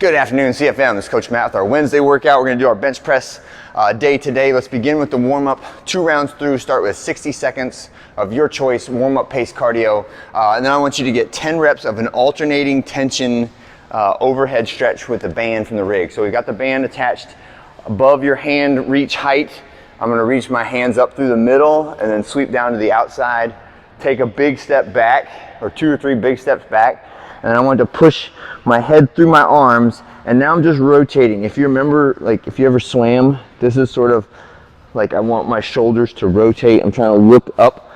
Good afternoon, CFM. This is Coach Matt with our Wednesday workout. We're going to do our bench press day today. Let's begin with the warm-up. 2 rounds through. Start with 60 seconds of your choice, warm-up pace cardio. And then I want you to get 10 reps of an alternating tension overhead stretch with the band from the rig. So we've got the band attached above your hand reach height. I'm going to reach my hands up through the middle and then sweep down to the outside. Take a big step back, or 2 or 3 big steps back. And I want to push my head through my arms, and now I'm just rotating. If you remember, like if you ever swam, this is sort of like I want my shoulders to rotate. I'm trying to look up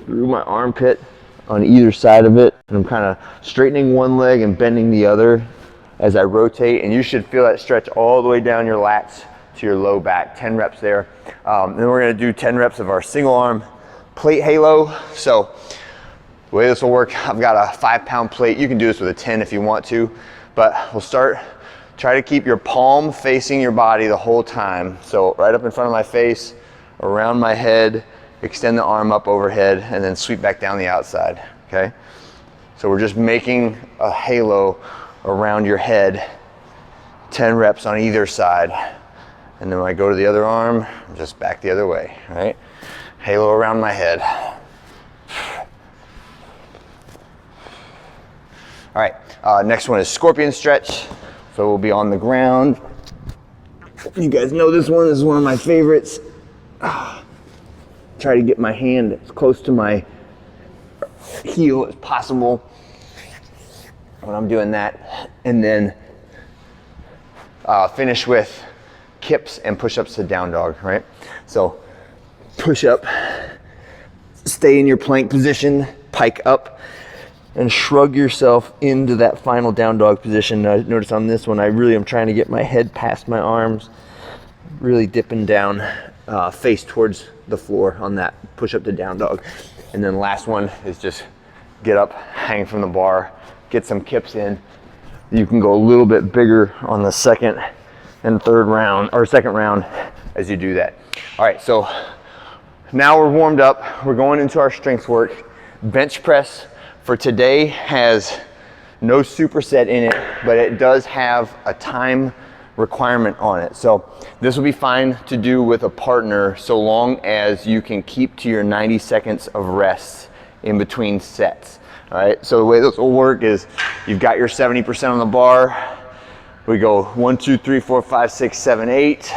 through my armpit on either side of it, and I'm kind of straightening one leg and bending the other as I rotate, and you should feel that stretch all the way down your lats to your low back. 10 reps there. Then we're going to do 10 reps of our single arm plate halo. So the way this will work, I've got a 5-pound plate. You can do this with a 10 if you want to, but we'll start. Try to keep your palm facing your body the whole time. So right up in front of my face, around my head, extend the arm up overhead, and then sweep back down the outside, okay? So we're just making a halo around your head, 10 reps on either side. And then when I go to the other arm, just back the other way, right? Halo around my head. All right, next one is scorpion stretch. So we'll be on the ground. You guys know this one. This is one of my favorites. Try to get my hand as close to my heel as possible when I'm doing that. And then finish with kips and push-ups to down dog, right? So push up, stay in your plank position, pike up, and shrug yourself into that final down dog position. Notice on this one, I really am trying to get my head past my arms, really dipping down, face towards the floor on that push up to down dog. And then last one is just get up, hang from the bar, get some kips in. You can go a little bit bigger on the second and third round, or second round as you do that. All right, so now we're warmed up. We're going into our strength work. Bench press for today has no superset in it, but it does have a time requirement on it. So this will be fine to do with a partner so long as you can keep to your 90 seconds of rest in between sets. All right, so the way this will work is you've got your 70% on the bar. We go 1, 2, 3, 4, 5, 6, 7, 8.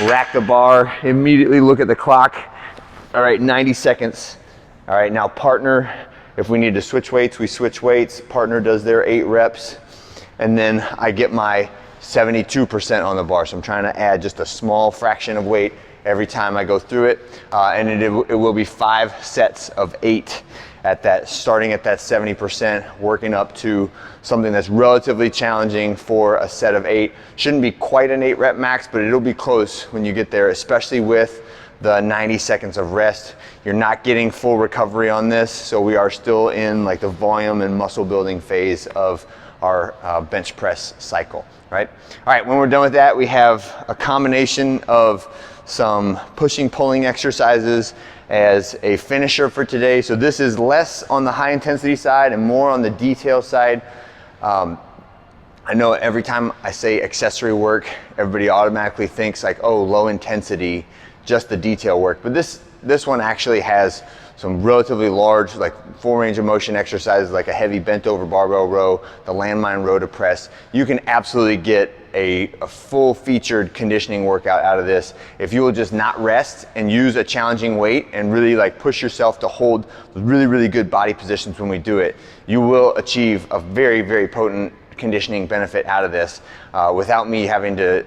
Rack the bar, immediately look at the clock. All right, 90 seconds. All right, now partner. If we need to switch weights, we switch weights. Partner does their 8 reps. And then I get my 72% on the bar. So I'm trying to add just a small fraction of weight every time I go through it. And it will be 5 sets of 8 at that, starting at that 70%, working up to something that's relatively challenging for a set of 8. Shouldn't be quite an 8 rep max, but it'll be close when you get there, especially with the 90 seconds of rest. You're not getting full recovery on this, so we are still in like the volume and muscle building phase of our bench press cycle, right? All right, when we're done with that, we have a combination of some pushing, pulling exercises as a finisher for today. So this is less on the high intensity side and more on the detail side. I know every time I say accessory work, everybody automatically thinks like, oh, low intensity, just the detail work. But this one actually has some relatively large, like full range of motion exercises, like a heavy bent over barbell row, the Landmine Row to press. You can absolutely get a full featured conditioning workout out of this if you will just not rest and use a challenging weight and really like push yourself to hold really, really good body positions when we do it. You will achieve a very, very potent conditioning benefit out of this without me having to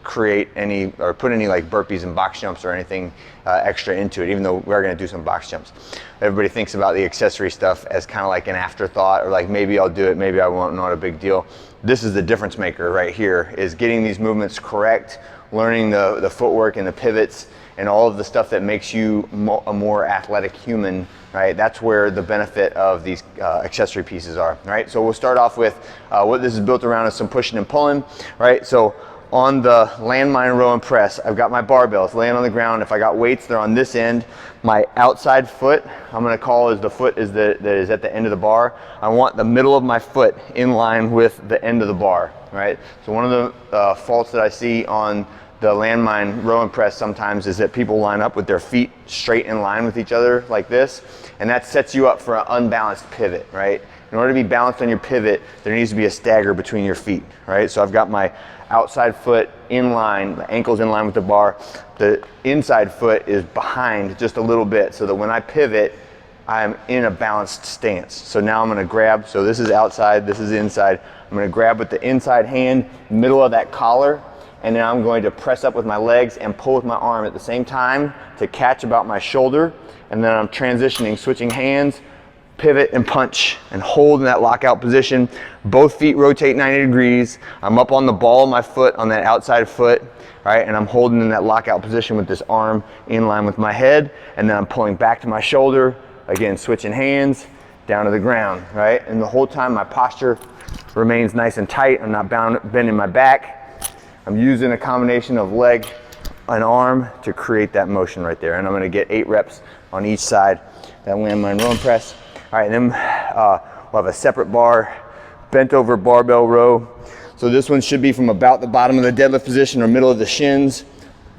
create any or put any like burpees and box jumps or anything extra into it, even though we're going to do some box jumps. Everybody thinks about the accessory stuff as kind of like an afterthought, or like maybe I'll do it, maybe I won't, not a big deal. This is the difference maker right here, is getting these movements correct, learning the footwork and the pivots and all of the stuff that makes you a more athletic human, right? That's where the benefit of these accessory pieces are, right? So we'll start off with what this is built around is some pushing and pulling, right? So on the Landmine Row and press, I've got my barbells laying on the ground. If I got weights, they're on this end. My outside foot, I'm gonna call is the foot is that is at the end of the bar. I want the middle of my foot in line with the end of the bar, right? So one of the faults that I see on the Landmine Row and press sometimes is that people line up with their feet straight in line with each other like this, and that sets you up for an unbalanced pivot, right? In order to be balanced on your pivot, there needs to be a stagger between your feet, right? So I've got my outside foot in line, the ankle's in line with the bar. The inside foot is behind just a little bit so that when I pivot, I'm in a balanced stance. So now I'm gonna grab, so this is outside, this is inside. I'm gonna grab with the inside hand, middle of that collar, and then I'm going to press up with my legs and pull with my arm at the same time to catch about my shoulder. And then I'm transitioning, switching hands, pivot and punch and hold in that lockout position. Both feet rotate 90 degrees. I'm up on the ball of my foot on that outside foot, right? And I'm holding in that lockout position with this arm in line with my head. And then I'm pulling back to my shoulder. Again, switching hands down to the ground, right? And the whole time my posture remains nice and tight. I'm not bending my back. I'm using a combination of leg and arm to create that motion right there. And I'm gonna get 8 reps on each side, that Landmine Row and press. All right, then we'll have a separate bar, bent over barbell row. So this one should be from about the bottom of the deadlift position or middle of the shins,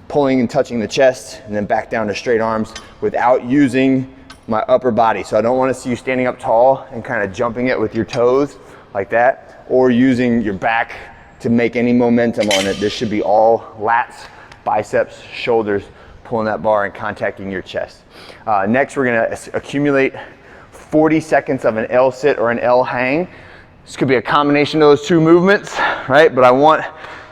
pulling and touching the chest, and then back down to straight arms without using my upper body. So I don't want to see you standing up tall and kind of jumping it with your toes like that, or using your back to make any momentum on it. This should be all lats, biceps, shoulders, pulling that bar and contacting your chest. Next, we're gonna accumulate 40 seconds of an L sit or an L hang. This could be a combination of those two movements, right? But I want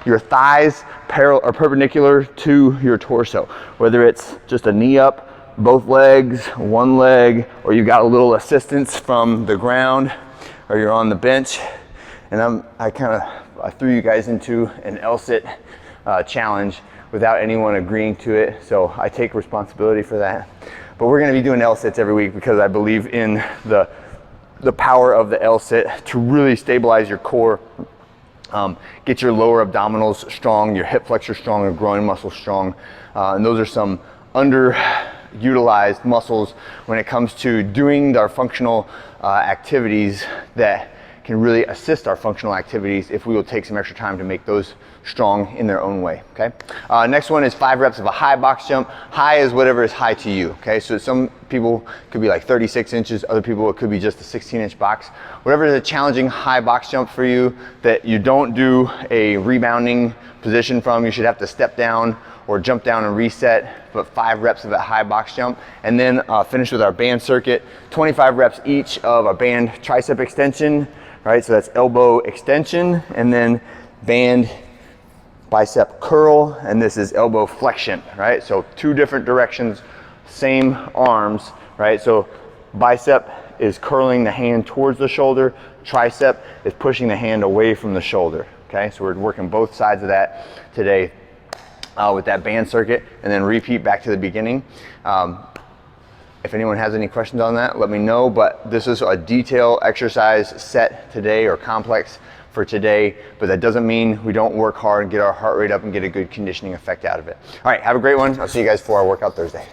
your thighs parallel or perpendicular to your torso, whether it's just a knee up, both legs, one leg, or you got a little assistance from the ground, or you're on the bench. And I threw you guys into an L sit challenge without anyone agreeing to it, so I take responsibility for that. But we're gonna be doing L sits every week because I believe in the power of the L sit to really stabilize your core, get your lower abdominals strong, your hip flexor strong, your groin muscles strong. And those are some underutilized muscles when it comes to doing our functional activities that can really assist our functional activities if we will take some extra time to make those strong in their own way, okay? Next one is 5 reps of a high box jump. High is whatever is high to you, okay? So some people could be like 36 inches, other people it could be just a 16-inch box. Whatever is a challenging high box jump for you that you don't do a rebounding position from, you should have to step down or jump down and reset, but 5 reps of that high box jump. And then finish with our band circuit, 25 reps each of a band tricep extension, right? So that's elbow extension, and then band bicep curl, and this is elbow flexion, right? So 2 different directions, same arms, right? So bicep is curling the hand towards the shoulder, tricep is pushing the hand away from the shoulder, okay? So we're working both sides of that today with that band circuit, and then repeat back to the beginning. If anyone has any questions on that, let me know, but this is a detail exercise set today or complex for today, but that doesn't mean we don't work hard and get our heart rate up and get a good conditioning effect out of it. All right, have a great one. I'll see you guys for our workout Thursday.